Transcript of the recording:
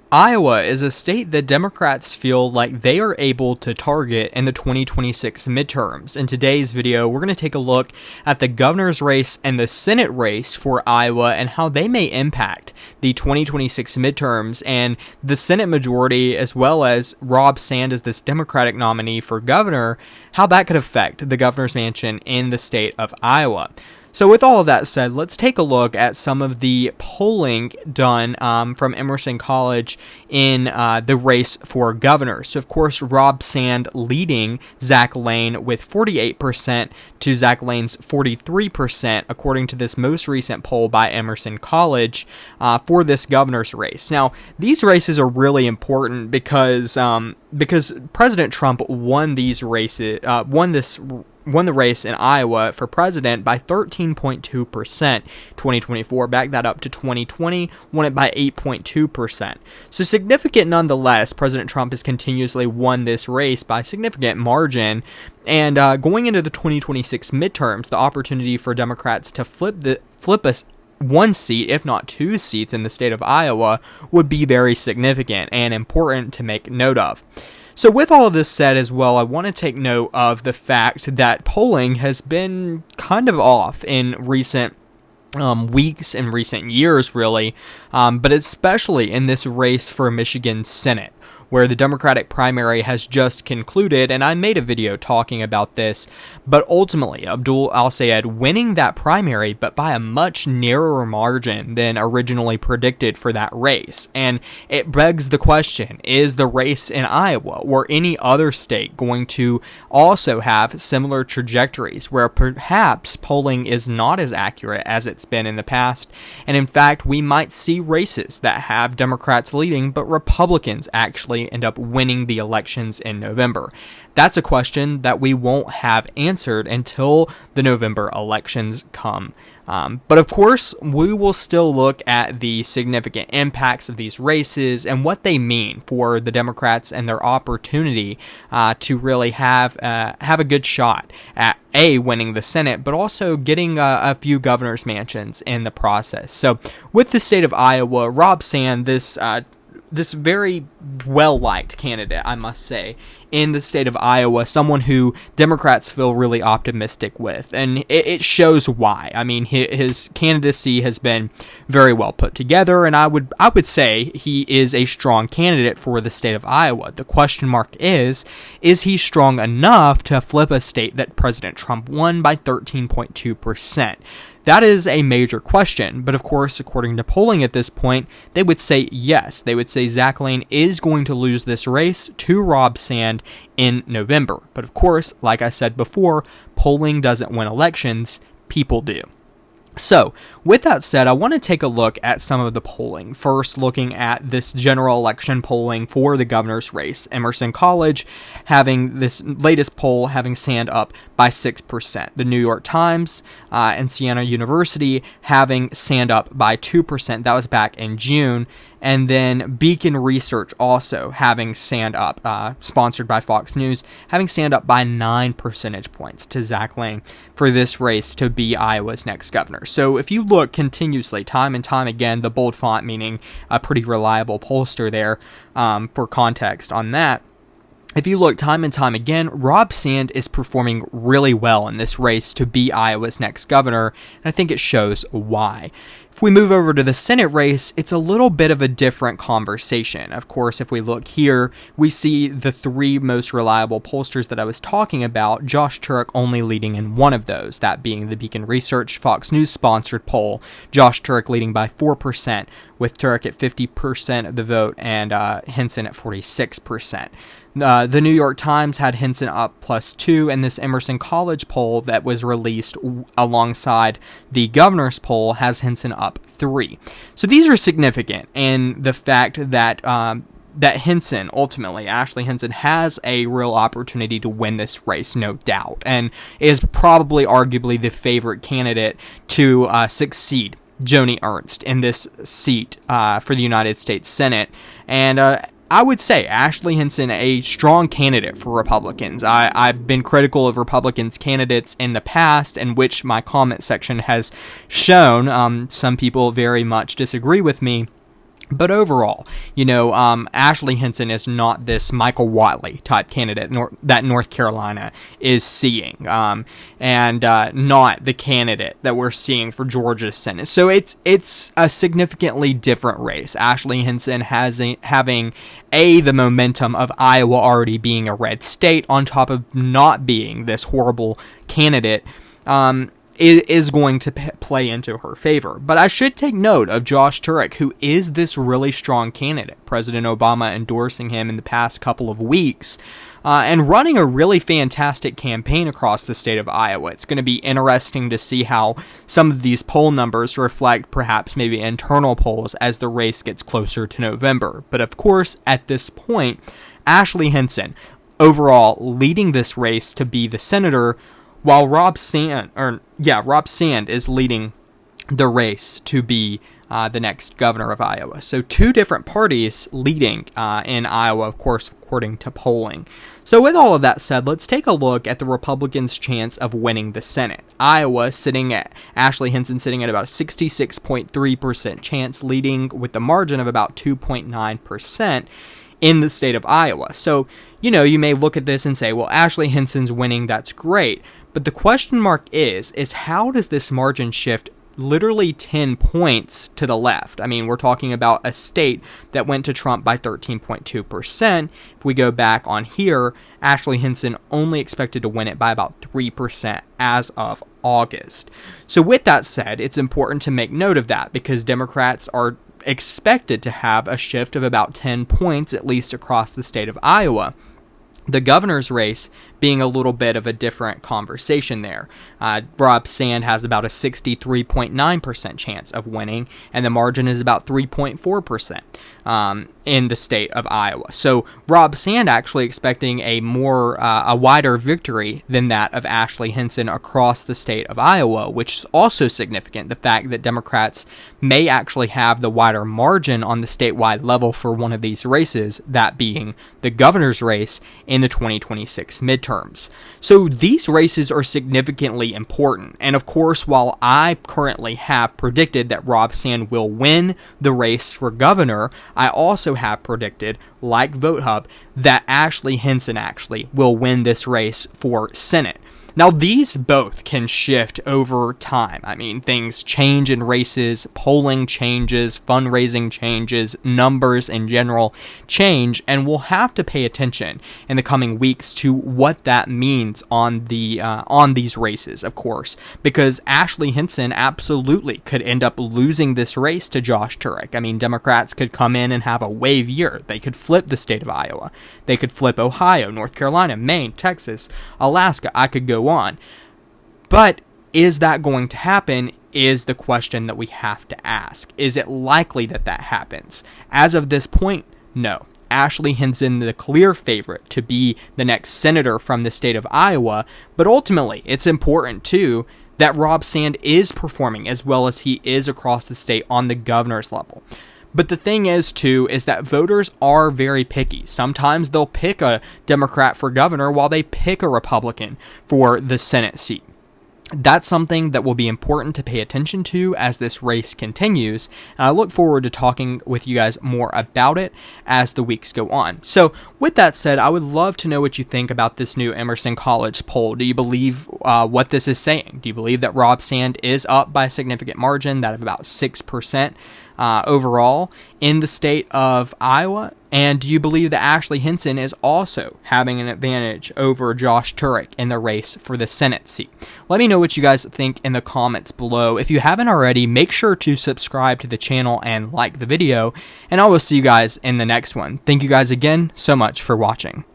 Iowa is a state that Democrats feel like they are able to target in the 2026 midterms. In today's video, we're going to take a look at the governor's race and the Senate race for Iowa and how they may impact the 2026 midterms and the Senate majority, as well as Rob Sand as this Democratic nominee for governor, how that could affect the governor's mansion in the state of Iowa. So with all of that said, let's take a look at some of the polling done from Emerson College in the race for governor. So, of course, Rob Sand leading Zach Lane with 48% to Zach Lane's 43%, according to this most recent poll by Emerson College for this governor's race. Now, these races are really important because President Trump won these races, won the race in Iowa for president by 13.2% 2024. Back that up to 2020, won it by 8.2%. So significant nonetheless. President Trump has continuously won this race by a significant margin. And going into the 2026 midterms, the opportunity for Democrats to flip us one seat, if not two seats in the state of Iowa, would be very significant and important to make note of. So with all of this said as well, I want to take note of the fact that polling has been kind of off in recent weeks and recent years, really, but especially in this race for Michigan Senate, where the Democratic primary has just concluded, and I made a video talking about this, but ultimately Abdul Al-Sayed winning that primary, but by a much narrower margin than originally predicted for that race. And it begs the question, is the race in Iowa or any other state going to also have similar trajectories where perhaps polling is not as accurate as it's been in the past, and in fact we might see races that have Democrats leading but Republicans actually end up winning the elections in November? That's a question that we won't have answered until the November elections come. But of course, we will still look at the significant impacts of these races and what they mean for the Democrats and their opportunity to really have a good shot at winning the Senate, but also getting a few governor's mansions in the process. So with the state of Iowa, Rob Sand, this very well-liked candidate, I must say, in the state of Iowa, someone who Democrats feel really optimistic with, and it shows why. I mean, his candidacy has been very well put together, and I would say he is a strong candidate for the state of Iowa. The question mark is he strong enough to flip a state that President Trump won by 13.2%? That is a major question, but of course, according to polling at this point, they would say yes. They would say Zach Lane is going to lose this race to Rob Sand in November. But of course, like I said before, polling doesn't win elections, people do. So, with that said, I want to take a look at some of the polling. First, looking at this general election polling for the governor's race. Emerson College having this latest poll having Sand up by 6%. The New York Times and Siena University having Sand up by 2%. That was back in June. And then Beacon Research also having Sand up, sponsored by Fox News, having Sand up by 9 percentage points to Zach Lane for this race to be Iowa's next governor. So if you look continuously, time and time again, the bold font meaning a pretty reliable pollster there for context on that. If you look time and time again, Rob Sand is performing really well in this race to be Iowa's next governor, and I think it shows why. If we move over to the Senate race, it's a little bit of a different conversation. Of course, if we look here, we see the three most reliable pollsters that I was talking about, Josh Turek only leading in one of those, that being the Beacon Research Fox News sponsored poll. Josh Turek leading by 4%, with Turek at 50% of the vote and Henson at 46%. The New York Times had Henson up +2, and this Emerson College poll that was released alongside the governor's poll has Henson up 3. So these are significant, and the fact that that Henson, ultimately, Ashley Henson, has a real opportunity to win this race, no doubt, and is probably arguably the favorite candidate to succeed Joni Ernst in this seat for the United States Senate. And I would say Ashley Henson, a strong candidate for Republicans. I've been critical of Republicans' candidates in the past, in which my comment section has shown some people very much disagree with me. But overall, Ashley Hinson is not this Michael Whatley type candidate that North Carolina is seeing, and not the candidate that we're seeing for Georgia's Senate. So it's a significantly different race. Ashley Hinson having the momentum of Iowa already being a red state, on top of not being this horrible candidate. Is going to play into her favor. But I should take note of Josh Turek, who is this really strong candidate. President Obama endorsing him in the past couple of weeks, and running a really fantastic campaign across the state of Iowa. It's going to be interesting to see how some of these poll numbers reflect perhaps maybe internal polls as the race gets closer to November. But of course, at this point, Ashley Hinson overall leading this race to be the senator, while Rob Sand is leading the race to be the next governor of Iowa. So two different parties leading in Iowa, of course, according to polling. So with all of that said, let's take a look at the Republicans' chance of winning the Senate. Iowa Ashley Hinson sitting at about 66.3% chance, leading with the margin of about 2.9% in the state of Iowa. So, you may look at this and say, well, Ashley Hinson's winning, that's great. But the question mark is how does this margin shift literally 10 points to the left? I mean, we're talking about a state that went to Trump by 13.2%. If we go back on here, Ashley Hinson only expected to win it by about 3% as of August. So with that said, it's important to make note of that, because Democrats are expected to have a shift of about 10 points, at least across the state of Iowa. The governor's race being a little bit of a different conversation there. Rob Sand has about a 63.9% chance of winning, and the margin is about 3.4% in the state of Iowa. So Rob Sand actually expecting a wider victory than that of Ashley Hinson across the state of Iowa, which is also significant. The fact that Democrats may actually have the wider margin on the statewide level for one of these races, that being the governor's race in the 2026 midterms. So these races are significantly important. And of course, while I currently have predicted that Rob Sand will win the race for governor, I also have predicted, like VoteHub, that Ashley Hinson actually will win this race for Senate. Now, these both can shift over time. I mean, things change in races, polling changes, fundraising changes, numbers in general change, and we'll have to pay attention in the coming weeks to what that means on these races, of course, because Ashley Hinson absolutely could end up losing this race to Josh Turek. I mean, Democrats could come in and have a wave year. They could flip the state of Iowa. They could flip Ohio, North Carolina, Maine, Texas, Alaska. I could go on. But is that going to happen is the question that we have to ask. Is it likely that that happens? As of this point, no. Ashley Hinson, the clear favorite to be the next senator from the state of Iowa, but ultimately it's important too that Rob Sand is performing as well as he is across the state on the governor's level. But the thing is, too, is that voters are very picky. Sometimes they'll pick a Democrat for governor while they pick a Republican for the Senate seat. That's something that will be important to pay attention to as this race continues, and I look forward to talking with you guys more about it as the weeks go on. So with that said, I would love to know what you think about this new Emerson College poll. Do you believe what this is saying? Do you believe that Rob Sand is up by a significant margin, that of about 6% overall in the state of Iowa? And do you believe that Ashley Hinson is also having an advantage over Josh Turek in the race for the Senate seat? Let me know what you guys think in the comments below. If you haven't already, make sure to subscribe to the channel and like the video, and I will see you guys in the next one. Thank you guys again so much for watching.